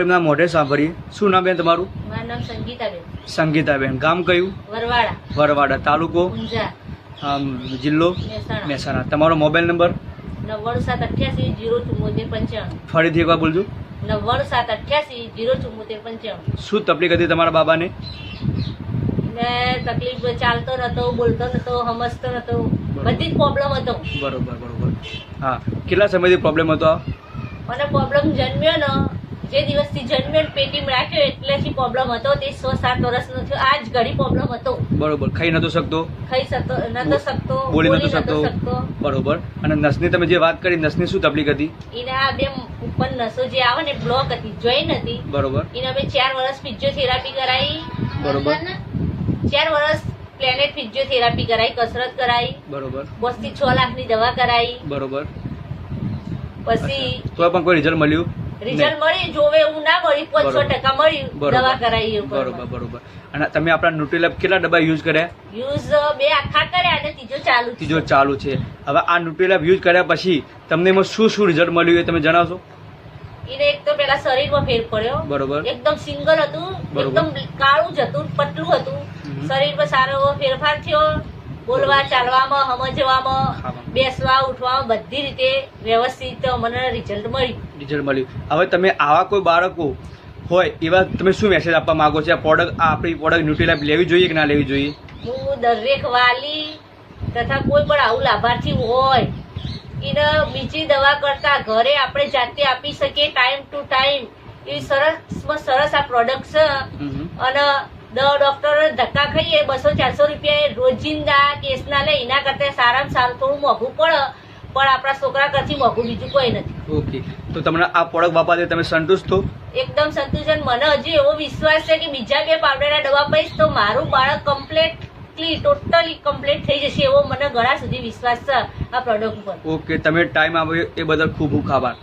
એમના મોઢે સાંભળીએ. શું નામ બેન તમારું? મારું નામ સંગીતાબેન. સંગીતાબેન. ગામ કયું? વરવાડા. વરવાડા. તાલુકો? ઊંઝા. જિલ્લો? મહેસાણા. મહેસાણા. તમારો મોબાઈલ નંબર? 9788 ફરીથી એકવાર બોલજો. 9788 શું તકલીફ હતી તમારા બાબાને? ને તકલીફ ચાલતો નતો, બોલતો નતો, સમજતો નતો, બધી જ પ્રોબ્લેમ હતો. બરોબર બરોબર. હા, કેટલા સમયથી પ્રોબ્લેમ હતો? મને પ્રોબ્લેમ જન્મ્યો ને જે દિવસથી જન્મ્યો ને પેટીમાં રાખ્યો એટલેથી પ્રોબ્લેમ હતો. તે 6-7 વર્ષનો થયો. આજ ઘડી પ્રોબ્લેમ હતો. બરોબર. ખાઈ નતો શકતો? ખાઈ નતો શકતો, બોલી નતો શકતો. બરોબર. અને નસની તમે જે વાત કરી, નસની શું તકલીફ હતી? એના બે ઉપર નસો જે આવે ને બ્લોક હતી, જોઈન હતી. બરોબર. એના બે 4 વર્ષ ફિઝિયોથેરાપી કરાઈ. બરોબર. 4 વર્ષ પ્લેનેટ ફિઝિયોથેરાપી કરાઈ, કસરત કરાઈ. બરોબર. 5 થી 6 લાખની દવા કરાઈ. બરોબર. પછી તો પણ કોઈ રિઝલ્ટ મળ્યું? રિઝલ્ટ મળી, જોવે એવું ના મળ્યું, 500% મળ્યું. દવા કરાઈ એ બરોબર બરોબર. અને તમે આપણા ન્યુટ્રીલેબ કેટલા ડબ્બા યુઝ કર્યા? યુઝ 2 આખા કર્યા અને ત્રીજો ચાલુ છે. ત્રીજો ચાલુ છે. હવે આ ન્યુટ્રીલેબ યુઝ કર્યા પછી તમને એમાં શું શું રિઝલ્ટ મળ્યું એ તમે જણાવશો? એને એક તો પેલા શરીરમાં ફેર પડ્યો. બરોબર. એકદમ સિંગલ હતું, એકદમ કાળું જ હતું, પતલું હતું. શરીરમાં સારો એવો ફેરફાર થયો. બોલવા, ચાલવામાં, સમજવામાં, બેસવા, ઉઠવામાં બધી રીતે વ્યવસ્થિત મને રિઝલ્ટ મળ્યું. હવે તમે આવા કોઈ બાળકો હોય એવા તમે શું મેસેજ આપવા માંગો છો? આ આપણી પ્રોડક્ટ ન્યુટ્રીલેબ લેવી જોઈએ કે ના લેવી જોઈએ? હું દરેક વાલી તથા કોઈ પણ આવું લાભાર્થી હોય એને બીજી દવા કરતા ઘરે આપણે જાતે આપી શકીએ ટાઈમ ટુ ટાઈમ એવી સરસ આ પ્રોડક્ટ છે. અને ડોક્ટર ધક્કા ખાઈએ 200-400 રૂપિયા રોજિંદા કેસના લે, એના કરતા સારામાં સારું થોડું મોંઘું પડે, પણ આપણા છોકરા કરતી મોંઘું બીજું કોઈ નથી. ઓકે. તો તમને આ પ્રોડક્ટ બાબતે તમે સંતુષ્ટ છો? એકદમ સંતુષ્ટ. મને હજી એવો વિશ્વાસ છે કે બીજા 2 પાવડરના દવા પૈસ તો મારું બાળક ટોટલી કમ્પ્લીટ થઈ જશે એવો મને ઘણા સુધી વિશ્વાસ છે આ પ્રોડક્ટ ઉપર. ઓકે. તમે ટાઈમ આપ્યો એ બદલ ખૂબ ખૂબ આભાર.